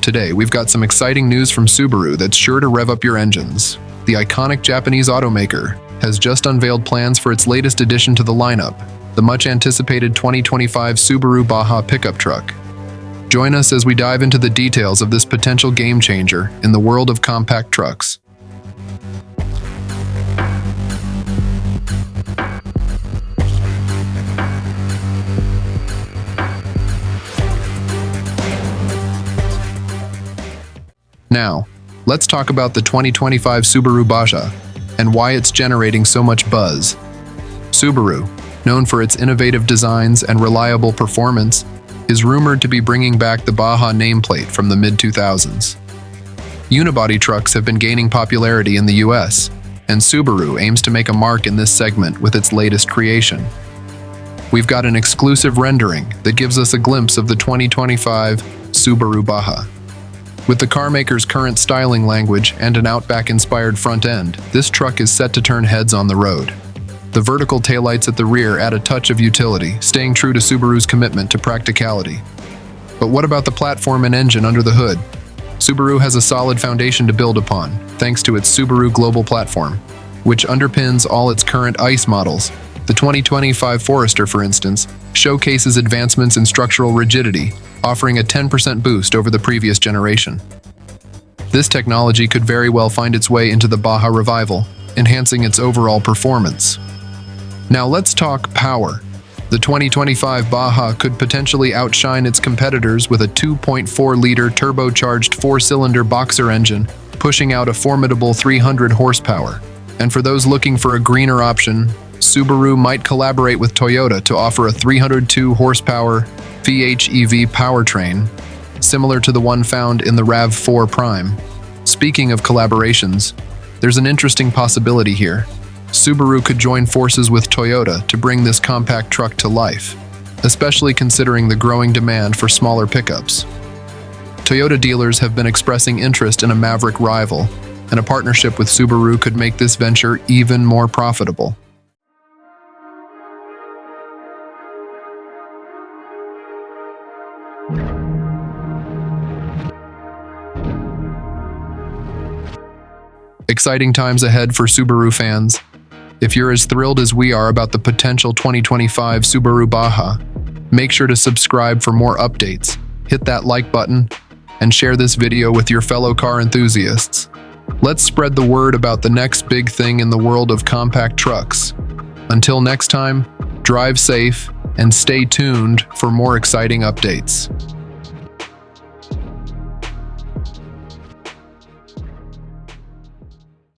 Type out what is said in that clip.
Today, we've got some exciting news from Subaru that's sure to rev up your engines. The iconic Japanese automaker has just unveiled plans for its latest addition to the lineup, the much-anticipated 2025 Subaru Baja pickup truck. Join us as we dive into the details of this potential game-changer in the world of compact trucks. Now, let's talk about the 2025 Subaru Baja and why it's generating so much buzz. Subaru, known for its innovative designs and reliable performance, is rumored to be bringing back the Baja nameplate from the mid-2000s. Unibody trucks have been gaining popularity in the US, and Subaru aims to make a mark in this segment with its latest creation. We've got an exclusive rendering that gives us a glimpse of the 2025 Subaru Baja. With the carmaker's current styling language and an Outback-inspired front end, this truck is set to turn heads on the road. The vertical taillights at the rear add a touch of utility, staying true to Subaru's commitment to practicality. But what about the platform and engine under the hood? Subaru has a solid foundation to build upon, thanks to its Subaru Global Platform, which underpins all its current ICE models. The 2025 Forester, for instance, showcases advancements in structural rigidity, offering a 10% boost over the previous generation. This technology could very well find its way into the Baja revival, enhancing its overall performance. Now let's talk power. The 2025 Baja could potentially outshine its competitors with a 2.4-liter turbocharged 4-cylinder boxer engine, pushing out a formidable 300 horsepower. And for those looking for a greener option, Subaru might collaborate with Toyota to offer a 302 horsepower PHEV powertrain, similar to the one found in the RAV4 Prime. Speaking of collaborations, there's an interesting possibility here. Subaru could join forces with Toyota to bring this compact truck to life, especially considering the growing demand for smaller pickups. Toyota dealers have been expressing interest in a Maverick rival, and a partnership with Subaru could make this venture even more profitable. Exciting times ahead for Subaru fans. If you're as thrilled as we are about the potential 2025 Subaru Baja, make sure to subscribe for more updates, hit that like button, and share this video with your fellow car enthusiasts. Let's spread the word about the next big thing in the world of compact trucks. Until next time, drive safe and stay tuned for more exciting updates.